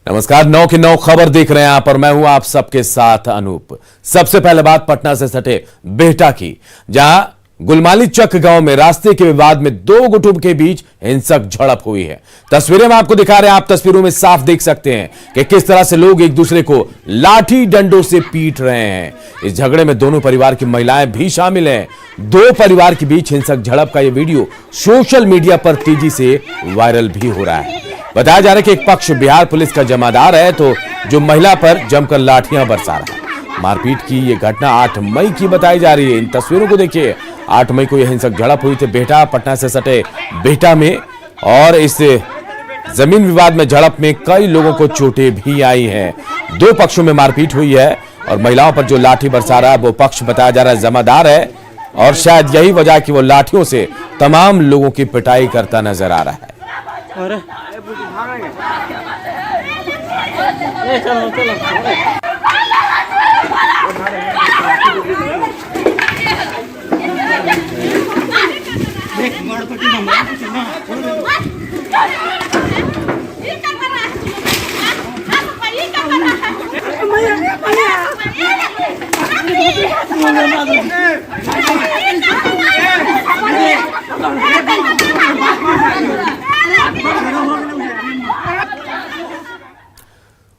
नमस्कार, 9 की 9 खबर देख रहे हैं आप और मैं हूं आप सबके साथ अनूप। सबसे पहले बात पटना से सटे बिहटा की, जहां गुलमाली चक गांव में रास्ते के विवाद में दो गुटों के बीच हिंसक झड़प हुई है। तस्वीरें में आपको दिखा रहे हैं, आप तस्वीरों में साफ देख सकते हैं कि किस तरह से लोग एक दूसरे को लाठी डंडों से पीट रहे हैं। इस झगड़े में दोनों परिवार की महिलाएं भी शामिल हैं। दो परिवार के बीच हिंसक झड़प का यह वीडियो सोशल मीडिया पर तेजी से वायरल भी हो रहा है। बताया जा रहा है कि एक पक्ष बिहार पुलिस का जमादार है तो जो महिला पर जमकर लाठियां बरसा रहा है। मारपीट की यह घटना 8 मई की बताई जा रही है। इन तस्वीरों को देखिए, 8 मई को यह हिंसक झड़प हुई थी बिहटा, पटना से सटे बिहटा में, और इस जमीन विवाद में झड़प में कई लोगों को चोटें भी आई हैं। दो पक्षों में मारपीट हुई है और महिलाओं पर जो लाठी बरसा रहा है वो पक्ष बताया जा रहा है जमादार है, और शायद यही वजह कि वो लाठियों से तमाम लोगों की पिटाई करता नजर आ रहा है।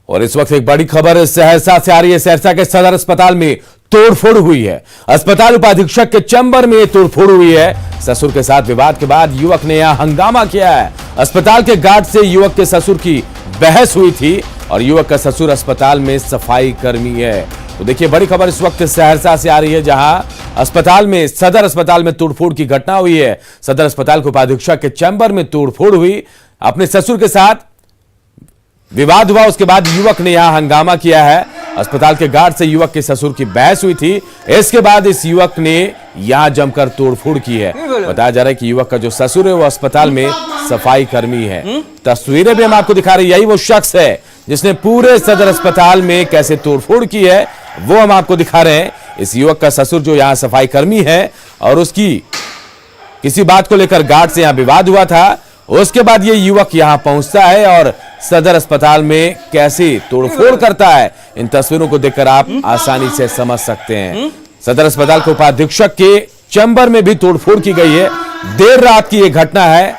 और इस वक्त एक बड़ी खबर सहरसा से आ रही है। सहरसा के सदर अस्पताल में तोड़फोड़ हुई है। अस्पताल उपाधीक्षक के चैम्बर में तोड़फोड़ हुई है। ससुर के साथ विवाद के बाद युवक ने यहां हंगामा किया है। अस्पताल के गार्ड से युवक के ससुर की बहस हुई थी और युवक का ससुर अस्पताल में सफाई कर्मी है। तो देखिए, बड़ी खबर इस वक्त सहरसा से आ रही है, जहां अस्पताल में, सदर अस्पताल में तोड़फोड़ की घटना हुई है। सदर अस्पताल के उपाधीक्षक के चैम्बर में तोड़फोड़ हुई। अपने ससुर के साथ विवाद हुआ, उसके बाद युवक ने यहां हंगामा किया है। अस्पताल के गार्ड से युवक के ससुर की बहस हुई थी। इसके बाद इस युवक ने यहां जमकर तोड़फोड़ की है। बताया जा रहा है कि युवक का जो ससुर है वो अस्पताल में सफाई कर्मी है। तस्वीरें भी हम आपको दिखा रहे हैं। यही वो शख्स है जिसने पूरे सदर अस्पताल में कैसे तोड़फोड़ की है वो हम आपको दिखा रहे हैं। इस युवक का ससुर जो यहां सफाई कर्मी है और उसकी किसी बात को लेकर गार्ड से यहां विवाद हुआ था। उसके बाद ये युवक यहां पहुंचता है और सदर अस्पताल में कैसे तोड़फोड़ करता है, इन तस्वीरों को देखकर आप आसानी से समझ सकते हैं। सदर अस्पताल के उपाधीक्षक के चैम्बर में भी तोड़फोड़ की गई है। देर रात की यह घटना है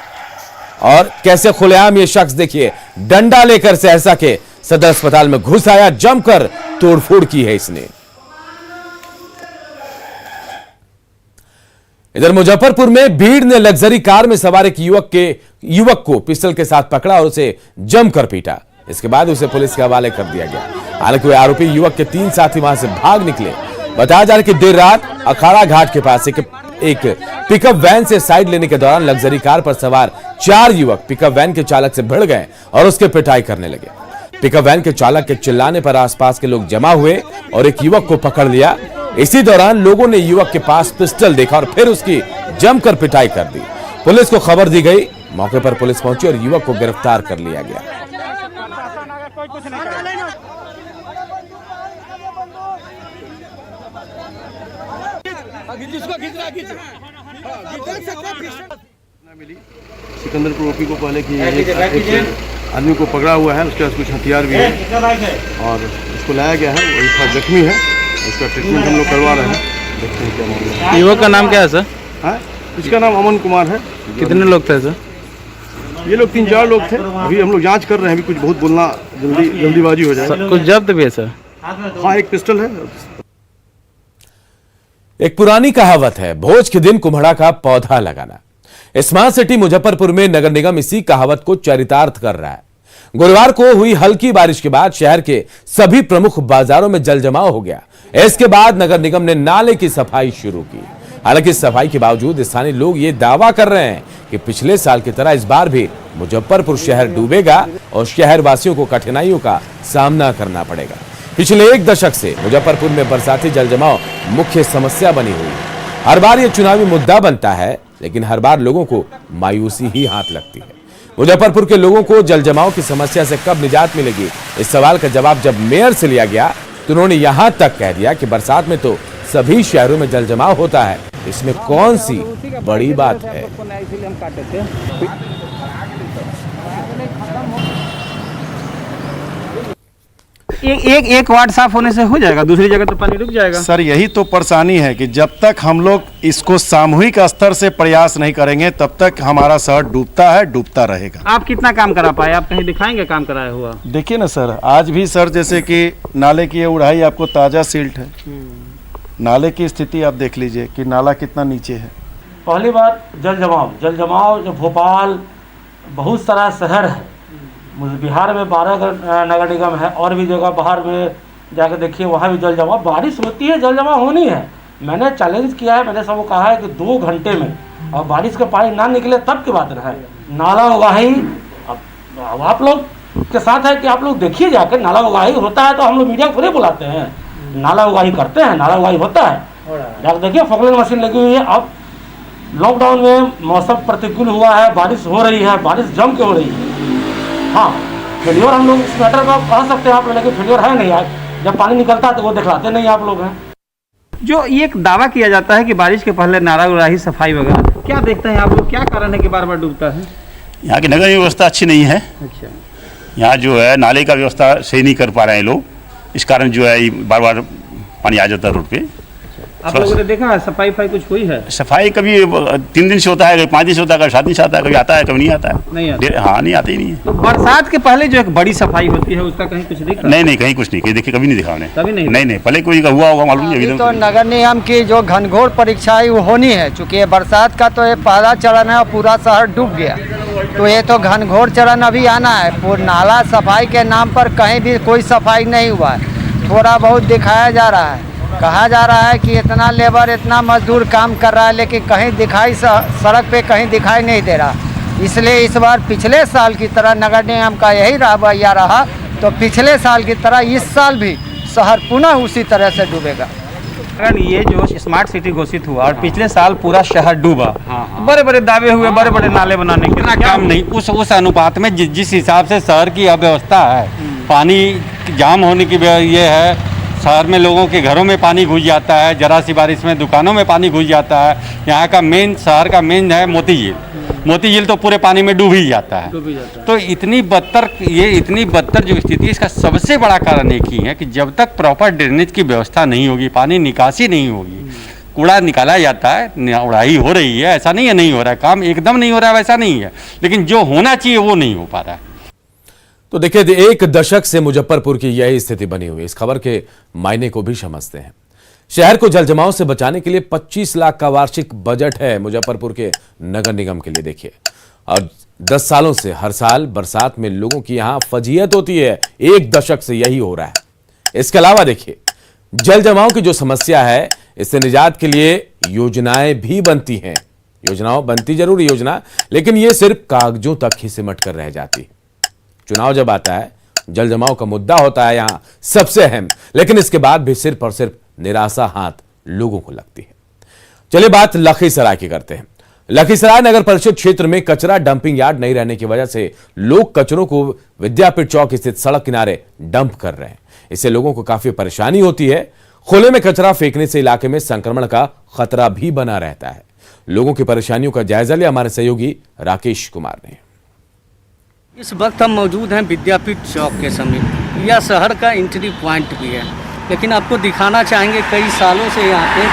और कैसे खुलेआम ये शख्स देखिए डंडा लेकर सहरसा के सदर अस्पताल में घुस आया, जमकर तोड़फोड़ की है इसने। इधर मुजफ्फरपुर में भीड़ ने लग्जरी कार में सवार एक युवक को पिस्टल के साथ पकड़ा और उसे जमकर पीटा। इसके बाद उसे पुलिस के हवाले कर दिया गया। हालांकि आरोपी युवक के 3 साथी वहां से भाग निकले। बताया जा रहा है कि देर रात अखाड़ा घाट के पास एक पिकअप वैन से साइड लेने के दौरान लग्जरी कार पर सवार 4 युवक पिकअप वैन के चालक से भिड़ गए और उसके पिटाई करने लगे। पिकअप वैन के चालक के चिल्लाने पर आसपास के लोग जमा हुए और एक युवक को पकड़ लिया। इसी दौरान लोगों ने युवक के पास पिस्टल देखा और फिर उसकी जमकर पिटाई कर दी। पुलिस को खबर दी गई। मौके पर पुलिस पहुंची और युवक को गिरफ्तार कर लिया गया। सिकंदरपुर ओपी को पहले की एक आदमी को पकड़ा हुआ है, उसके पास कुछ हथियार भी है और उसको लाया गया है। वो थोड़ा जख्मी है, उसका ट्रीटमेंट हम लोग करवा रहे हैं। देखते हैं क्या मामला। युवक का नाम क्या है सर? हाँ, इसका नाम अमन कुमार है। कितने लोग थे सर? ये लोग 3-4 लोग थे। अभी हम लोग जांच कर रहे हैं, अभी कुछ बहुत बोलना जल्दीबाजी हो जाए। कुछ जब्त भी है सर? हाँ, एक पिस्टल है। एक पुरानी कहावत है, भोज के दिन कुम्हड़ा का पौधा लगाना। स्मार्ट सिटी मुजफ्फरपुर में नगर निगम इसी कहावत को चरितार्थ कर रहा है। गुरुवार को हुई हल्की बारिश के बाद शहर के सभी प्रमुख बाजारों में जल जमाव हो गया। इसके बाद नगर निगम ने नाले की सफाई शुरू की। हालांकि सफाई के बावजूद स्थानीय लोग ये दावा कर रहे हैं कि पिछले साल की तरह इस बार भी मुजफ्फरपुर शहर डूबेगा और शहर वासियों को कठिनाइयों का सामना करना पड़ेगा। पिछले 1 दशक से मुजफ्फरपुर में बरसाती जल जमाव मुख्य समस्या बनी हुई है। हर बार यह चुनावी मुद्दा बनता है, लेकिन हर बार लोगों को मायूसी ही हाथ लगती है। मुजफ्फरपुर के लोगों को जल जमाव की समस्या से कब निजात मिलेगी, इस सवाल का जवाब जब मेयर से लिया गया तो उन्होंने यहां तक कह दिया कि बरसात में तो सभी शहरों में जल जमाव होता है, इसमें कौन सी बड़ी बात है। एक वार्ड साफ होने से हो जाएगा, दूसरी जगह तो पानी रुक जाएगा। सर यही तो परेशानी है कि जब तक हम लोग इसको सामूहिक स्तर से प्रयास नहीं करेंगे तब तक हमारा शहर डूबता है, डूबता रहेगा। आप कितना काम करा पाए, आप कहीं दिखाएंगे काम कराया हुआ? देखिए ना सर, आज भी सर जैसे कि नाले की ये उड़ाई आपको ताज़ा सिल्ट है, नाले की स्थिति आप देख लीजिए कि नाला कितना नीचे है। पहली बात जल जमाव जो भोपाल बहुत सारा शहर है, बिहार में 12 नगर निगम है और भी जगह बाहर में जाकर देखिए वहाँ भी जल जमाव, बारिश होती है जल जमाव होनी है। मैंने चैलेंज किया है, मैंने सबको कहा है कि 2 घंटे में और बारिश का पानी ना निकले तब की बात रहे। नाला उगाही अब आप लोग के साथ है कि आप लोग देखिए जाकर, नाला उगाही होता है तो हम लोग मीडिया को थोड़े बुलाते हैं, नाला उगाही करते हैं, नाला उगाही होता है। जाकर देखिए फोकलिंग मशीन लगी हुई है। अब लॉकडाउन में मौसम प्रतिकूल हुआ है, बारिश हो रही है, बारिश जम के हो रही है। हाँ, फेलियर हम लोग इस मैटर का कह सकते हैं आप लोग, लेकिन फेलियर है नहीं। आज जब पानी निकलता है तो वो दिखलाते नहीं आप लोग हैं। जो ये एक दावा किया जाता है कि बारिश के पहले नाला उड़ाही सफाई वगैरह, क्या देखते हैं आप लोग, क्या कारण है कि बार बार डूबता है? यहाँ की नगर व्यवस्था अच्छी नहीं है। अच्छा, यहाँ जो है नाले का व्यवस्था सही नहीं कर पा रहे हैं लोग, इस कारण जो है बार बार पानी आ जाता है रोड पे। आप लोगों ने देखा है सफाई कुछ हुई है? सफाई कभी 3 दिन से होता है, कभी 5 दिन से होता है, कभी 7 दिन से आता है, कभी आता है, कभी नहीं आता है। नहीं आता? हाँ, नहीं आते ही नहीं है। तो बरसात के पहले जो एक बड़ी सफाई होती है उसका कहीं कुछ दिखा? नहीं, कहीं कुछ नहीं, कहीं देखिए कभी नहीं दिखा उन्हें। कभी नहीं? नहीं, पहले कोई हुआ होगा मालूम नहीं। अभी तो नगर निगम की जो घनघोर परीक्षा है वो होनी है, चूँकि ये बरसात का तो ये पहला चरण है और पूरा शहर डूब गया, तो ये तो घनघोर चरण अभी आना है। पूरा नाला सफाई के नाम पर कहीं भी कोई सफाई नहीं हुआ है, थोड़ा बहुत दिखाया जा रहा है, कहा जा रहा है कि इतना लेबर इतना मजदूर काम कर रहा है, लेकिन कहीं दिखाई सड़क पे कहीं दिखाई नहीं दे रहा। इसलिए इस बार पिछले साल की तरह नगर निगम का यही रवैया रहा तो पिछले साल की तरह इस साल भी शहर पुनः उसी तरह से डूबेगा। अगर ये जो स्मार्ट सिटी घोषित हुआ और पिछले साल पूरा शहर डूबा, बड़े बड़े दावे हुए बड़े बड़े नाले बनाने के, इतना काम नहीं, उस अनुपात में जिस हिसाब से शहर की अव्यवस्था है, पानी जाम होने की ये है, शहर में लोगों के घरों में पानी घुस जाता है, जरा सी बारिश में दुकानों में पानी घुस जाता है। यहाँ का शहर का मेन है मोती झील तो पूरे पानी में डूब ही जाता है। तो इतनी बदतर जो स्थिति है, इसका सबसे बड़ा कारण एक ही है कि जब तक प्रॉपर ड्रेनेज की व्यवस्था नहीं होगी, पानी निकासी नहीं होगी, कूड़ा निकाला जाता है, उड़ाही हो रही है, ऐसा नहीं है नहीं हो रहा है, काम एकदम नहीं हो रहा है वैसा नहीं है, लेकिन जो होना चाहिए वो नहीं हो पा रहा है। तो देखिए, 1 दशक से मुजफ्फरपुर की यही स्थिति बनी हुई है। इस खबर के मायने को भी समझते हैं। शहर को जलजमाव से बचाने के लिए 25 लाख का वार्षिक बजट है मुजफ्फरपुर के नगर निगम के लिए। देखिए, और 10 सालों से हर साल बरसात में लोगों की यहां फजीहत होती है। 1 दशक से यही हो रहा है। इसके अलावा देखिए, जल जमाव की जो समस्या है, इससे निजात के लिए योजनाएं भी बनती हैं। योजनाओं बनती जरूर योजना, लेकिन ये सिर्फ कागजों तक ही सिमट कर रह जाती। चुनाव जब आता है, जल जमाव का मुद्दा होता है यहां सबसे अहम, लेकिन इसके बाद भी सिर्फ और सिर्फ निराशा हाथ लोगों को लगती है। चलिए बात लखीसराय की करते हैं। लखीसराय नगर परिषद क्षेत्र में कचरा डंपिंग यार्ड नहीं रहने की वजह से लोग कचरों को विद्यापीठ चौक स्थित सड़क किनारे डंप कर रहे हैं। इससे लोगों को काफी परेशानी होती है। खुले में कचरा फेंकने से इलाके में संक्रमण का खतरा भी बना रहता है। लोगों की परेशानियों का जायजा लिया हमारे सहयोगी राकेश कुमार ने। इस वक्त हम मौजूद हैं विद्यापीठ चौक के समीप। यह शहर का एंट्री पॉइंट भी है, लेकिन आपको दिखाना चाहेंगे कई सालों से यहाँ पे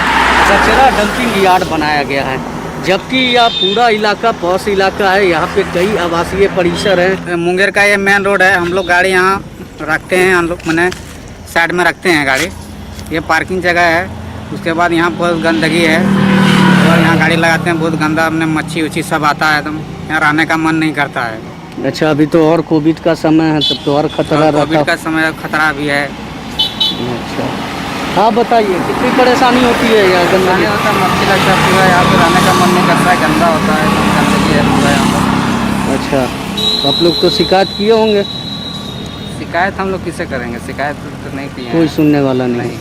कचरा डंपिंग यार्ड बनाया गया है, जबकि यह पूरा इलाका पॉश इलाका है। यहाँ पे कई आवासीय परिसर हैं। मुंगेर का ये मेन रोड है, हम लोग गाड़ी यहाँ रखते हैं, हम लोग मैंने साइड में रखते हैं गाड़ी। ये पार्किंग जगह है। उसके बाद यहाँ बहुत गंदगी है और यहाँ गाड़ी लगाते हैं, बहुत गंदा, अपने मच्छी उच्छी सब आता है, एकदम यहाँ रहने का मन नहीं करता है। अच्छा, अभी तो और कोविड का समय है, तब तो और खतरा रहता है। कोविड का समय खतरा भी है। अच्छा, हाँ बताइए, कितनी परेशानी होती है यहाँ? गंदगी होता है, मच्छी लगता है पूरा, यहाँ पे रहने का मन नहीं करता है, गंदा होता है, गंदगी है पूरा यहाँ पर। अच्छा, तो आप लोग तो शिकायत किए होंगे? शिकायत हम लोग किसे करेंगे, शिकायत तो नहीं की है, कोई सुनने वाला नहीं।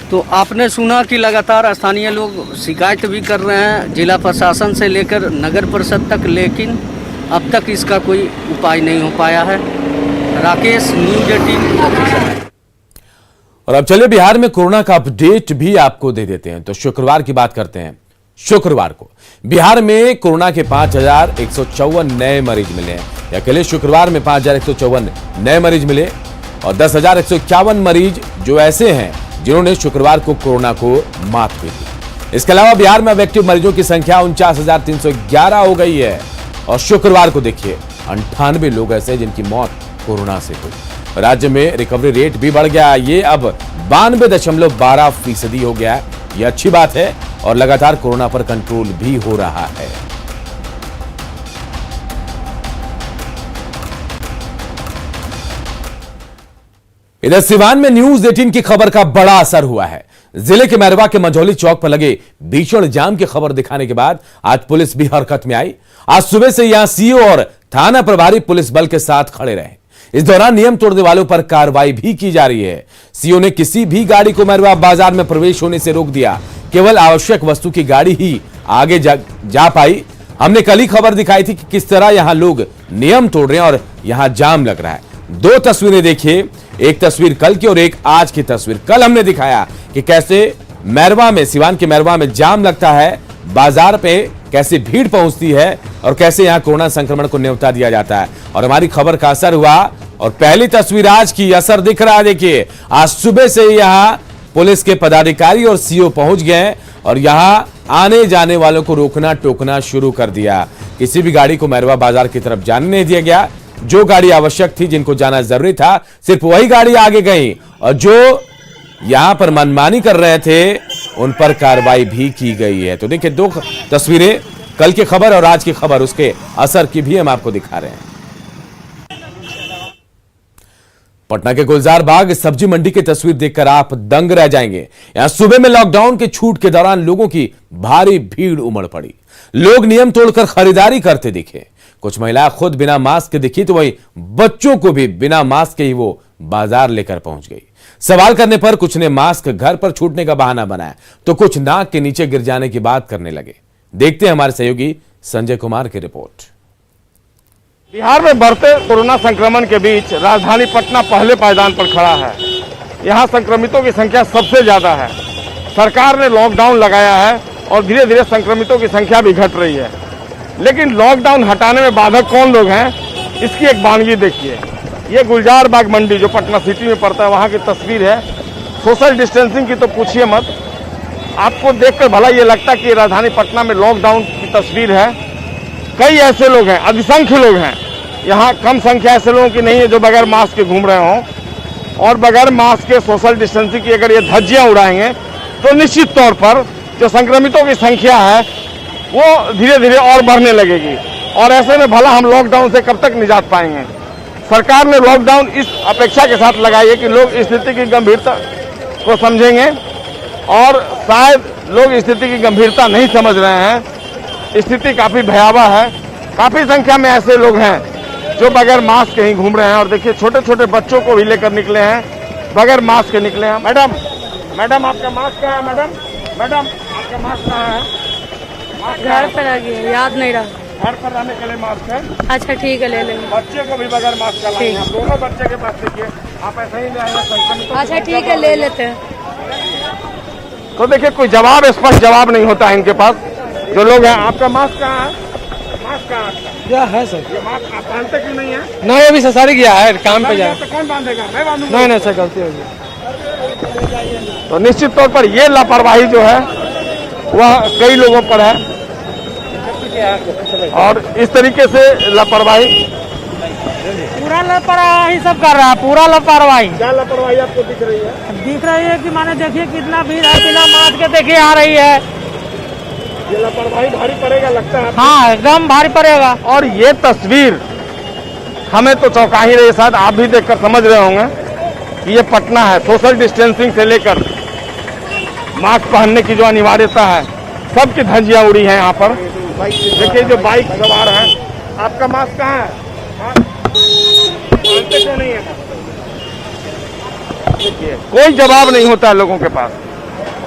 तो आपने सुना कि लगातार स्थानीय लोग शिकायत भी कर रहे हैं जिला प्रशासन से लेकर नगर परिषद तक, लेकिन अब तक इसका कोई उपाय नहीं हो पाया है। राकेश, न्यूज़ 18। और अब चलिए बिहार में कोरोना का अपडेट भी आपको दे देते हैं। तो शुक्रवार की बात करते हैं। शुक्रवार को बिहार में कोरोना के 5154 नए मरीज मिले हैं। अकेले शुक्रवार में 5154 नए मरीज मिले। और 10,151 मरीज जो ऐसे हैं जिन्होंने शुक्रवार को कोरोना को मात भी दी। इसके अलावा बिहार में अब एक्टिव मरीजों की संख्या 49,311 हो गई है और शुक्रवार को देखिए 98 लोग ऐसे जिनकी मौत कोरोना से हुई। राज्य में रिकवरी रेट भी बढ़ गया, ये अब 92.12% हो गया है। यह अच्छी बात है और लगातार कोरोना पर कंट्रोल भी हो रहा है। इधर सिवान में न्यूज 18 की खबर का बड़ा असर हुआ है। जिले के मैरवा के मंझौली चौक पर लगे भीषण जाम की खबर दिखाने के बाद आज पुलिस भी हरकत में आई। आज सुबह से यहां सीओ और थाना प्रभारी पुलिस बल के साथ खड़े रहे। इस दौरान नियम तोड़ने वालों पर कार्रवाई भी की जा रही है। सीओ ने किसी भी गाड़ी को मैरवा बाजार में प्रवेश होने से रोक दिया, केवल आवश्यक वस्तु की गाड़ी ही आगे जा पाई। हमने कल ही खबर दिखाई थी कि किस तरह यहां लोग नियम तोड़ रहे हैं और यहां जाम लग रहा है। दो तस्वीरें देखिए, एक तस्वीर कल की और एक आज की तस्वीर। कल हमने दिखाया कि कैसे मैरवा में, सिवान के मैरवा में जाम लगता है, बाजार पे कैसे भीड़ पहुंचती है और कैसे यहां कोरोना संक्रमण को न्योता दिया जाता है। और हमारी खबर का असर हुआ और पहली तस्वीर आज की, असर दिख रहा है। देखिए, आज सुबह से यहां पुलिस के पदाधिकारी और सीओ पहुंच गए और यहां आने जाने वालों को रोकना टोकना शुरू कर दिया। किसी भी गाड़ी को मैरवा बाजार की तरफ जाने नहीं दिया गया। जो गाड़ी आवश्यक थी, जिनको जाना जरूरी था, सिर्फ वही गाड़ी आगे गई और जो यहां पर मनमानी कर रहे थे उन पर कार्रवाई भी की गई है। तो देखिए, दो तस्वीरें, कल की खबर और आज की खबर, उसके असर की भी हम आपको दिखा रहे हैं। पटना के गुलजार बाग सब्जी मंडी की तस्वीर देखकर आप दंग रह जाएंगे। यहां सुबह में लॉकडाउन की छूट के दौरान लोगों की भारी भीड़ उमड़ पड़ी। लोग नियम तोड़कर खरीदारी करते दिखे। कुछ महिलाएं खुद बिना मास्क के दिखी तो वहीं बच्चों को भी बिना मास्क के ही वो बाजार लेकर पहुंच गई। सवाल करने पर कुछ ने मास्क घर पर छूटने का बहाना बनाया तो कुछ नाक के नीचे गिर जाने की बात करने लगे। देखते हैं हमारे सहयोगी संजय कुमार की रिपोर्ट। बिहार में बढ़ते कोरोना संक्रमण के बीच राजधानी पटना पहले पायदान पर खड़ा है। यहाँ संक्रमितों की संख्या सबसे ज्यादा है। सरकार ने लॉकडाउन लगाया है और धीरे धीरे संक्रमितों की संख्या भी घट रही है। लेकिन लॉकडाउन हटाने में बाधक कौन लोग हैं, इसकी एक वानगी देखिए। ये गुलजार बाग मंडी जो पटना सिटी में पड़ता है, वहाँ की तस्वीर है। सोशल डिस्टेंसिंग की तो पूछिए मत। आपको देखकर भला ये लगता है कि राजधानी पटना में लॉकडाउन की तस्वीर है। कई ऐसे लोग हैं, अधिसंख्य लोग हैं, यहाँ कम संख्या ऐसे लोगों की नहीं है जो बगैर मास्क के घूम रहे हों। और बगैर मास्क के सोशल डिस्टेंसिंग की अगर ये धज्जियां उड़ाएंगे तो निश्चित तौर पर जो संक्रमितों की संख्या है वो धीरे धीरे और बढ़ने लगेगी। और ऐसे में भला हम लॉकडाउन से कब तक निजात पाएंगे। सरकार ने लॉकडाउन इस अपेक्षा के साथ लगाई है कि लोग स्थिति की गंभीरता को समझेंगे और शायद लोग स्थिति की गंभीरता नहीं समझ रहे हैं। स्थिति काफ़ी भयावह है। काफ़ी संख्या में ऐसे लोग हैं जो बगैर मास्क के ही घूम रहे हैं। और देखिए, छोटे छोटे बच्चों को भी लेकर निकले हैं, बगैर मास्क के निकले हैं। मैडम आपका मास्क कहाँ है? मैडम आपका मास्क कहाँ है? घर पर आ गई, याद नहीं रहा। घर पर रहने के लिए मास्क है। अच्छा ठीक है, ले लेंगे। बच्चे को भी बगैर मास्क का लाएंगे। आप दोनों बच्चे के पास देखिए, आप ऐसा ही ले आएंगे। अच्छा ठीक है, ले लेते हैं। तो देखिए, कोई जवाब, स्पष्ट जवाब नहीं होता है इनके पास जो लोग हैं। आपका मास्क कहाँ है? मास्क कहाँ क्या है सर? ये मास्क आप बांधते क्यों नहीं है? नहीं, अभी ससारी गया है, काम पे जा। तो कौन बांधेगा? मैं बांधूंगा। नहीं सर, गलती हो गई। तो निश्चित तौर पर ये लापरवाही जो है वह कई लोगों पर है और इस तरीके से लापरवाही, पूरा लापरवाही सब कर रहा है, पूरा लापरवाही। क्या लापरवाही आपको दिख रही है? दिख रही है कि माने देखिए कितना भीड़ है, बिना मास्क के देखिए आ रही है। ये लापरवाही भारी पड़ेगा लगता है। हाँ, एकदम भारी पड़ेगा। और ये तस्वीर हमें तो चौंका ही रही है। शायद आप भी देखकर समझ रहे होंगे कि ये पटना है। सोशल डिस्टेंसिंग से लेकर मास्क पहनने की जो अनिवार्यता है, सबकी धज्जियां उड़ी हैं यहाँ पर। देखिए, जो बाइक सवार हैं, आपका मास्क कहाँ है? क्यों नहीं है? देखिए, कोई जवाब नहीं होता है लोगों के पास।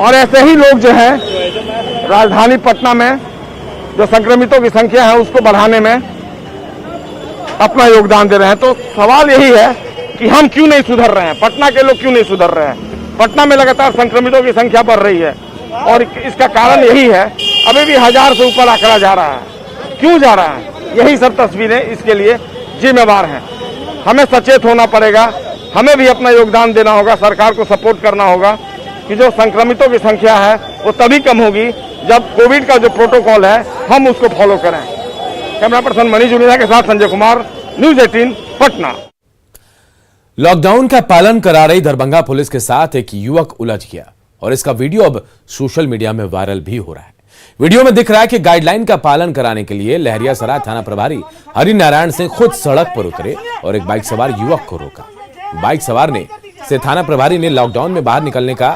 और ऐसे ही लोग जो हैं राजधानी पटना में जो संक्रमितों की संख्या है उसको बढ़ाने में अपना योगदान दे रहे हैं। तो सवाल यही है कि हम क्यों नहीं सुधर रहे हैं, पटना के लोग क्यों नहीं सुधर रहे हैं। पटना में लगातार संक्रमितों की संख्या बढ़ रही है और इसका कारण यही है, अभी भी 1000 से ऊपर आंकड़ा जा रहा है। क्यों जा रहा है? यही सब तस्वीरें इसके लिए जिम्मेवार हैं। हमें सचेत होना पड़ेगा, हमें भी अपना योगदान देना होगा, सरकार को सपोर्ट करना होगा कि जो संक्रमितों की संख्या है वो तभी कम होगी जब कोविड का जो प्रोटोकॉल है हम उसको फॉलो करें। कैमरा पर्सन मनीष जुनेजा के साथ संजय कुमार, न्यूज 18 पटना। लॉकडाउन का पालन करा रही दरभंगा पुलिस के साथ एक युवक उलझ गया और इसका वीडियो अब सोशल मीडिया में वायरल भी हो रहा है। वीडियो में दिख रहा है कि गाइडलाइन का पालन कराने के लिए लहरियासराय थाना प्रभारी हरिनारायण सिंह खुद सड़क पर उतरे और एक बाइक सवार युवक को रोका। बाइक सवार से थाना प्रभारी ने लॉकडाउन में बाहर निकलने का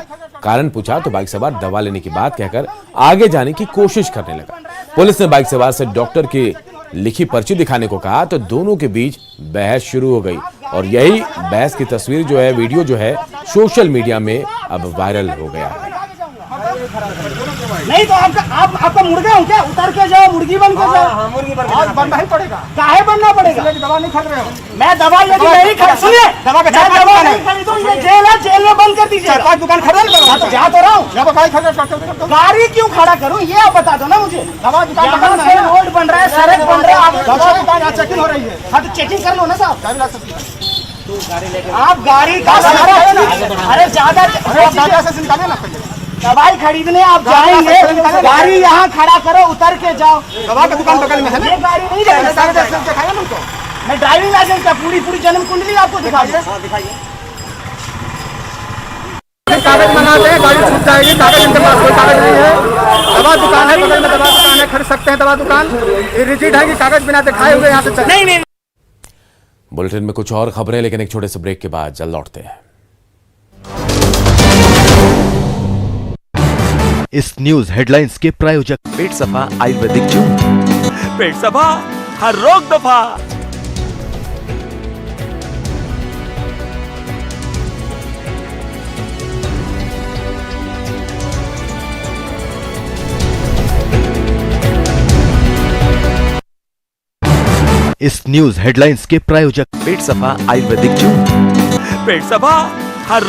कारण पूछा तो बाइक सवार दवा लेने की बात कहकर आगे जाने की कोशिश करने लगा। पुलिस ने बाइक सवार से डॉक्टर की लिखी पर्ची दिखाने को कहा तो दोनों के बीच बहस शुरू हो गई और यही बहस की तस्वीर जो है, वीडियो जो है, सोशल मीडिया में अब वायरल हो गया है। नहीं तो आपका मुर्गा हूँ क्या? उतर के जाओ, मुर्गी बन के जाओ। मुर्गी बनना ही पड़ेगा। काहे बनना पड़ेगा? दवा नहीं खरीद रहे हो। मैं दवा यदि नहीं खरीद, सुनिए, दवा का दवा नहीं खरीदूं, ये जेल है, जेल में बंद कर दीजिए। सरकार दुकान खरीद लो, तो जा तो रहा हूँ। गाड़ी क्यों खड़ा करूँ ये आप बता दो ना मुझे। दवा दुकान रोड बन रहा है, सड़क बन रहा है, दवा दुकान चेकिंग हो रही है। हाँ तो चेकिंग कर लो ना साहब। आप गाड़ी का अरे ज्यादा से निकाले ना, दवाई खरीदने आप जाएंगे, गाड़ी यहाँ खड़ा करो, उतर के जाओ। दवा का दुकान बगल में है ना, ये गाड़ी नहीं जाएगी। मैं ड्राइविंग लाइसेंस का पूरी जन्म कुंडली आपको दिखाइए। कागज बनाते हैं, गाड़ी छूट जाएगी, कागज इनके पास कोई कागज नहीं है। दवा दुकान है, बगल में दवा दुकान है, खरीद सकते हैं दवा दुकान। ये रिजिड है कि कागज बिना दिखाए हुए यहाँ से चले। नहीं। बुलेटिन में कुछ और खबरें, लेकिन एक छोटे से ब्रेक के बाद जल्द लौटते हैं। इस न्यूज हेडलाइंस के प्रायोजक पेट सफा आयुर्वेदिक जूस। पेट सफा, हर रोग दफा। इस न्यूज हेडलाइंस के प्रायोजक पेट सफा आयुर्वेदिक जूस। पेट सफा, हर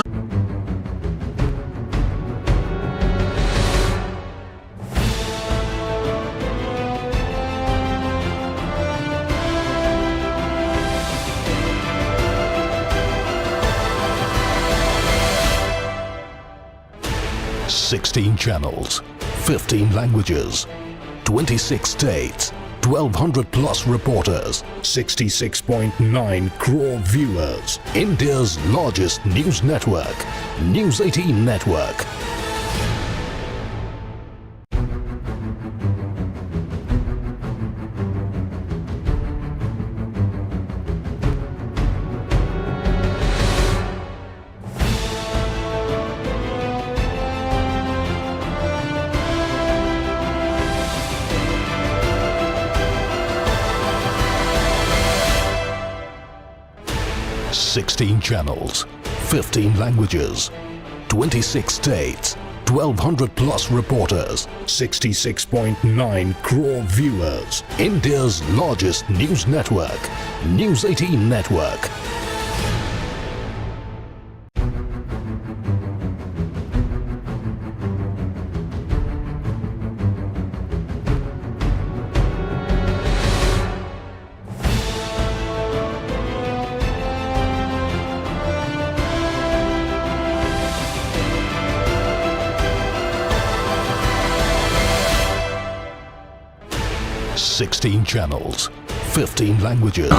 $16 channels, 15 languages, 26 states, 1,200 plus reporters, 66.9 crore viewers. India's largest news network, News 18 Network. $16 channels, 15 languages, 26 states, 1,200 plus reporters, 66.9 crore viewers. India's largest news network, News 18 Network. $16 channels, 15 languages.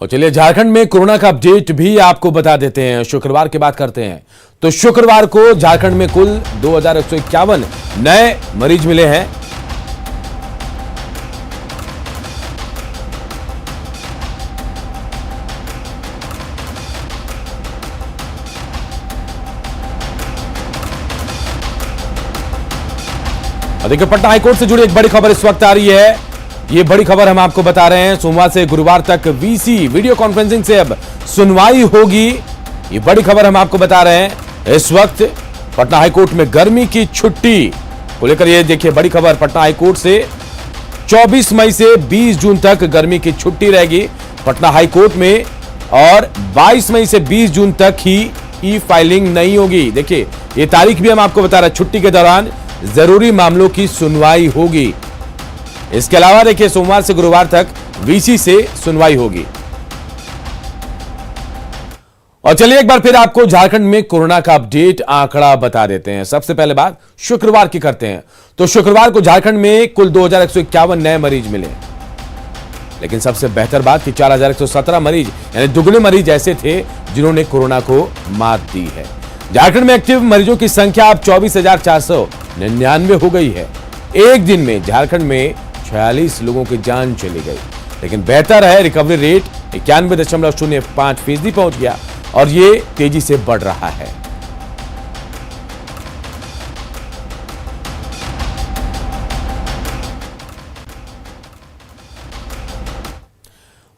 और चलिए झारखंड में corona का update भी आपको बता देते हैं। शुक्रवार की बात करते हैं तो शुक्रवार को झारखंड में कुल 2151 नए मरीज मिले हैं। देखिए पटना हाईकोर्ट से जुड़ी एक बड़ी खबर इस वक्त आ रही है। ये बड़ी खबर हम आपको बता रहे हैं। सोमवार से गुरुवार तक वीसी वीडियो कॉन्फ्रेंसिंग से अब सुनवाई होगी। ये बड़ी खबर हम आपको बता रहे हैं। इस वक्त पटना हाईकोर्ट में गर्मी की छुट्टी को लेकर ये देखिए बड़ी खबर पटना हाईकोर्ट से 24 मई से 20 जून तक गर्मी की छुट्टी रहेगी पटना हाईकोर्ट में और 22 मई से 20 जून तक ही ई फाइलिंग नहीं होगी। देखिए ये तारीख भी हम आपको बता रहे हैं, छुट्टी के दौरान जरूरी मामलों की सुनवाई होगी। इसके अलावा देखिए सोमवार से गुरुवार तक वीसी से सुनवाई होगी। और चलिए एक बार फिर आपको झारखंड में कोरोना का अपडेट आंकड़ा बता देते हैं। सबसे पहले बात शुक्रवार की करते हैं तो शुक्रवार को झारखंड में कुल 2151 नए मरीज मिले, लेकिन सबसे बेहतर बात कि 4117 मरीज यानी दुगने मरीज ऐसे थे जिन्होंने कोरोना को मात दी है। झारखंड में एक्टिव मरीजों की संख्या अब 24,499 हो गई है। एक दिन में झारखंड में 46 लोगों की जान चली गई, लेकिन बेहतर है रिकवरी रेट 91.05% पहुंच गया और ये तेजी से बढ़ रहा है।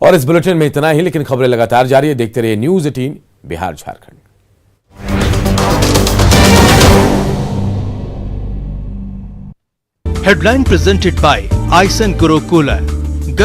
और इस बुलेटिन में इतना ही, लेकिन खबरें लगातार जारी है। देखते रहिए news 18 Bihar Jharkhand. Headline presented by Aisen Guru Cooler.